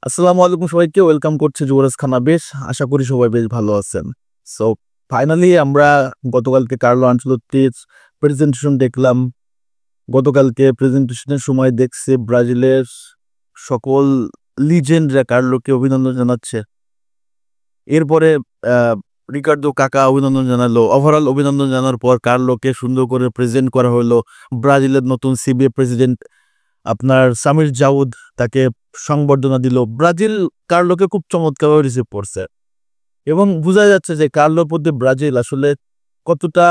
আসসালামু আলাইকুম সবাইকে ওয়েলকাম করছে যুবরাজ খানা বেশ আশা করি সবাই বেশ ভালো আছেন। সো ফাইনালি আমরা গতকালকে কার্লো আনচেলত্তির প্রেজেন্টেশন দেখলাম। গতকালকে প্রেজেন্টেশনের সময় দেখছি ব্রাজিলের সকল লিজেন্ডরা কার্লোকে অভিনন্দন জানাচ্ছে। এরপরে রিকার্ডো কাকা অভিনন্দন জানালো। ওভারঅল অভিনন্দন জানার পর কার্লোকে সুন্দর করে প্রেজেন্ট করা হলো। ব্রাজিলের নতুন সিবিএ প্রেসিডেন্ট আপনার সামির জাউদ তাকে সংবর্ধনা দিল। ব্রাজিল কার্লোকে খুব চমৎকারভাবে রিসিভ করছে এবং বোঝা যাচ্ছে যে কার্লোর প্রতি ব্রাজিল আসলে কতটা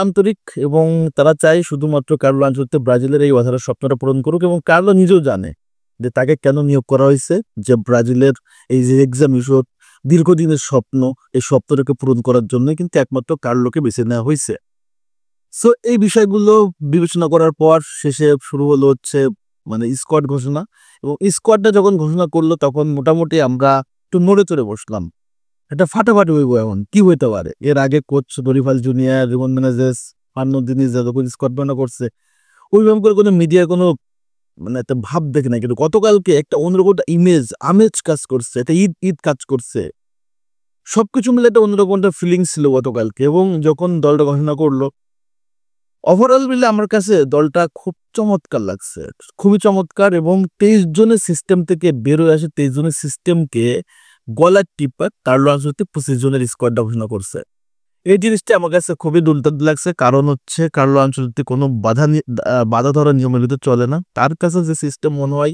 আন্তরিক এবং তারা চায় শুধুমাত্র কার্লো আনচেলত্তি ব্রাজিলের এই অসাধারণ স্বপ্নটা পূরণ করুক এবং কার্লো নিজেও জানে যে তাকে কেন নিয়োগ করা হয়েছে, যে ব্রাজিলের এই যে এক্সাম ইস্যু দীর্ঘদিনের স্বপ্ন, এই স্বপ্নটাকে পূরণ করার জন্য কিন্তু একমাত্র কার্লোকে বেছে নেওয়া হয়েছে। সো এই বিষয়গুলো বিবেচনা করার পর শেষে শুরু হলো হচ্ছে স্কোয়াড ঘোষণা এবং স্কোয়াডটা যখন ঘোষণা করলো তখন মোটামুটি আমরা একটু নড়ে চড়ে বসলাম। এটা ফাটাফাটি হইব, এখন কি হইতে পারে। এর আগে coach দরিফাল junior, Rimon Menezes, Fernando দিনিজ যখন স্কোয়াড ঘোষণা করছে ওইভাবে করে কোনো মিডিয়ার কোনো একটা ভাব দেখে নাই, কিন্তু গতকালকে একটা অন্যরকম একটা আমেজ কাজ করছে, একটা ঈদ কাজ করছে, সবকিছু মিলে একটা অন্যরকম একটা ফিলিংস ছিল গতকালকে। এবং যখন দলটা ঘোষণা করলো ওভারঅল মিলে আমার কাছে দলটা খুব চমৎকার লাগছে, খুবই চমৎকার। এবং 23 জনের সিস্টেম থেকে বেরোয় আসে 23 জনের সিস্টেমকে গলার টিপা কার্লো আনচেলত্তি 25 জনের স্কোয়াডটা ঘোষণা করছে। এই জিনিসটা আমার কাছে খুবই দুর্দান্ত লাগছে, কারণ হচ্ছে কার্লো আনচেলত্তি কোনো বাধা ধরা নিয়মের ভিতরে চলে না। তার কাছে যে সিস্টেম মনে হয়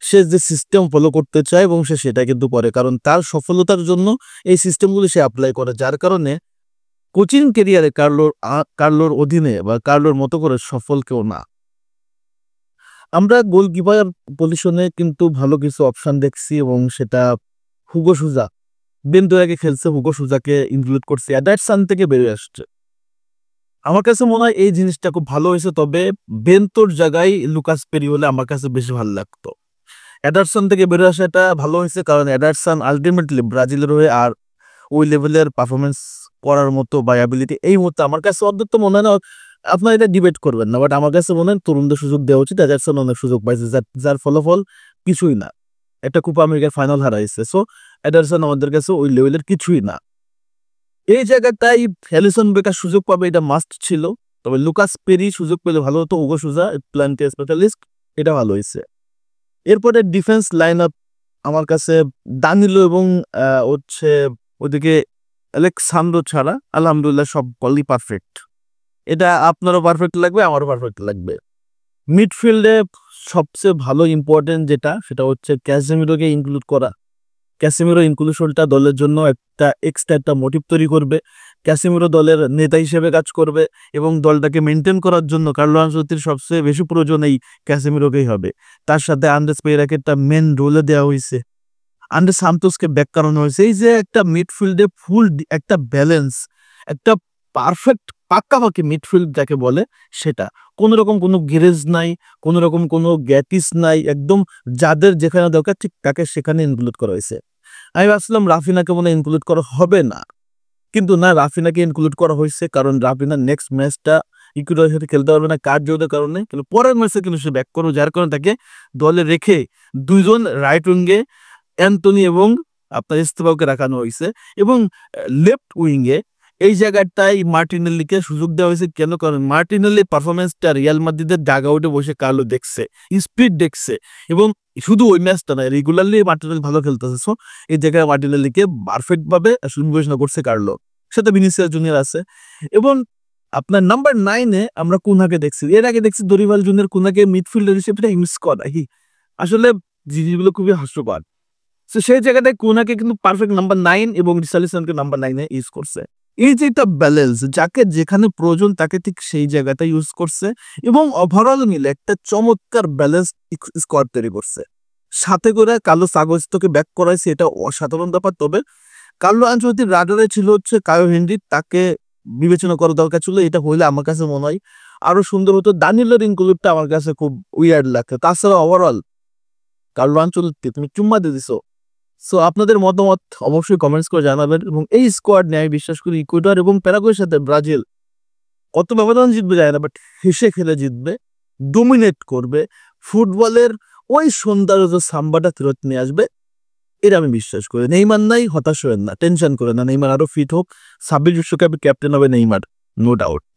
সে যে সিস্টেম ফলো করতে চায় এবং সে সেটা কিন্তু করে, কারণ তার সফলতার জন্য এই সিস্টেমগুলি সে অ্যাপ্লাই করে, যার কারণে কোচিং কেরিয়ারে কার্লোর অধীনে বা কার্লোর মতো করে সফল কেউ না। আমরা গোলকিপার পজিশনে কিন্তু ভালো কিছু অপশন দেখছি এবং সেটা হুগো সুজা, বেন্তো আগে খেলছে, হুগো সুজাকে ইনক্লুড করছে, এডারসন থেকে বেরিয়ে আসছে। আমার কাছে মনে হয় এই জিনিসটা খুব ভালো হয়েছে, তবে বেন্তোর জায়গায় লুকাস পেরি হলে আমার কাছে বেশি ভালো লাগতো। এডারসন থেকে বেরিয়ে আসা এটা ভালো হয়েছে, কারণ এডারসন আলটিমেটলি ব্রাজিলের হয়ে আর ওই লেভেলের পারফরমেন্স করার মতো বা অ্যাবিলিটি এই মুহূর্তে আমার কাছে অন্তত মনে হয় না। আপনারা এটা ডিবেট করবেন না, বাট আমার কাছে মনে হয় তরুণদের সুযোগ দেওয়া উচিত। এডারসন অনেক সুযোগ পাইছে, যার ফলাফল কিছুই না, একটা কোপা আমেরিকার ফাইনাল হারাইছে। সো এডারসন আমাদের কাছে ওই লেভেলের কিছুই না। এই জায়গাটাই অ্যালিসন বেকার সুযোগ পাবে, এটা মাস্ট ছিল। তবে লুকাস পেরি সুযোগ পেলে ভালো হতো। হুগো সুজা প্ল্যান্টি স্পেশালিস্ট, এটা ভালো হয়েছে। এরপরে ডিফেন্স লাইন আপ আমার কাছে দানিলো এবং হচ্ছে ওদিকে আলেক্সান্দ্রো ছাড়া আলহামদুলিল্লাহ সব বলই পারফেক্ট। এটা আপনারও পারফেক্ট লাগবে, আমারও পারফেক্ট লাগবে। মিডফিল্ডে সবচেয়ে ভালো ইম্পর্টেন্ট যেটা, সেটা হচ্ছে ক্যাসেমিরোকে ইনক্লুড করা। ক্যাসেমিরো ইনক্লুশনটা দলের জন্য একটা এক্সট্রা একটা মোটিভ তৈরি করবে। ক্যাসেমিরো দলের নেতা হিসেবে কাজ করবে এবং দলটাকে মেনটেন করার জন্য কার্লো আনচেলত্তির সবচেয়ে বেশি প্রয়োজন এই ক্যাসেমিরোকেই হবে। তার সাথে আন্দ্রেস পেরেরাকে একটা মেন রোলে দেওয়া হয়েছে, আন্দ্রে সান্তোসকে ব্যাক করানো হয়েছে। এই যে একটা মিডফিল্ডে ফুল একটা ব্যালেন্স, একটা পারফেক্ট পাক্কাপাকি মিডফিল্ড যাকে বলে সেটা, কোনো রকম কোনো গ্যারেজ নাই, কোনো রকম কোনো গ্যাটিস নাই, একদম যাদের যেখানে দরকার ঠিক তাকে সেখানে ইনক্লুড করা হয়েছে। আমি ভাবছিলাম রাফিনাকে মনে ইনক্লুড করা হবে না, কিন্তু না, রাফিনাকে ইনক্লুড করা হয়েছে, কারণ রাফিনা নেক্সট ম্যাচটা ইকুয়েডরের সাথে খেলতে পারবে না কার্যদের কারণে, কিন্তু পরের ম্যাচে কিন্তু সে ব্যাক করো, যার কারণে তাকে দলে রেখে দুইজন রাইট উইঙ্গে অ্যান্টনি এবং আপনার ইস্তেভাওকে রাখানো হয়েছে এবং লেফট উইঙ্গে এই জায়গাটায় মার্টিনেল্লিকে সুযোগ দেওয়া হয়েছে। কেন? কারণ মার্টিনেল্লির পারফরমেন্সটা রিয়াল মাদ্রিদের ডাগআউটে বসে কার্লো দেখছে, স্পিড দেখছে এবং শুধু ওই ম্যাচটা নয়, রেগুলারলি মার্টিনেল্লি ভালো খেলতেছে। সো এই জায়গায় মার্টিনেল্লিকে পারফেক্ট ভাবে বিবেচনা করছে কার্লো। সাথে ভিনিসিয়াস জুনিয়র আছে এবং আপনার নাম্বার 9-এ আমরা কুনাকে দেখছি, এর আগে দেখছি দরিফাল জুনিয়র কুনাকে মিডফিল্ডার হিসেবে ইউজ করা। আসলে জিনিসগুলো খুবই হাস্যকর। তো সেই জায়গাটায় কুনাকে কিন্তু পারফেক্ট নাম্বার 9 এবং রিচার্লিসনকে নাম্বার 9-এ ইউজ করছে। এই যে একটা ব্যালেন্স, যাকে যেখানে প্রয়োজন তাকে ঠিক সেই জায়গাটা ইউজ করছে এবং ওভারঅল মিলে একটা চমৎকার ব্যালেন্স স্কোয়াড তৈরি করছে। সাথে করে কার্লোস আগস্টোকে ব্যাক করাইছে, এটা অসাধারণ ব্যাপার। তবে কার্লো আনচেলত্তির রাডারে ছিল হচ্ছে কায়ো হেনরি, তাকে বিবেচনা করা দরকার ছিল। এটা হইলে আমার কাছে মনে হয় আরো সুন্দর হতো। দানিলোর ইনক্লুডটা আমার কাছে খুব উইয়ার্ড লাগছে। তাছাড়া ওভারঅল কার্লো আনচেলত্তি তুমি চুম্মা দিয়ে দিছো। সো আপনাদের মতামত অবশ্যই কমেন্টস করে জানাবেন এবং এই স্কোয়াড নিয়ে আমি বিশ্বাস করি ইকুয়েডর এবং প্যারাগুয়ের সাথে ব্রাজিল কত ব্যবধান জিতবে যায় না, বাট হেসে খেলে জিতবে, ডোমিনেট করবে। ফুটবলের ওই সৌন্দর্য সাম্বাটা ফেরত নিয়ে আসবে, এটা আমি বিশ্বাস করি। নেইমার নাই, হতাশ হবেন না, টেনশন করে না, নেইমার আরো ফিট হোক, 26 বিশ্বকাপে ক্যাপ্টেন হবে নেইমার, নো ডাউট।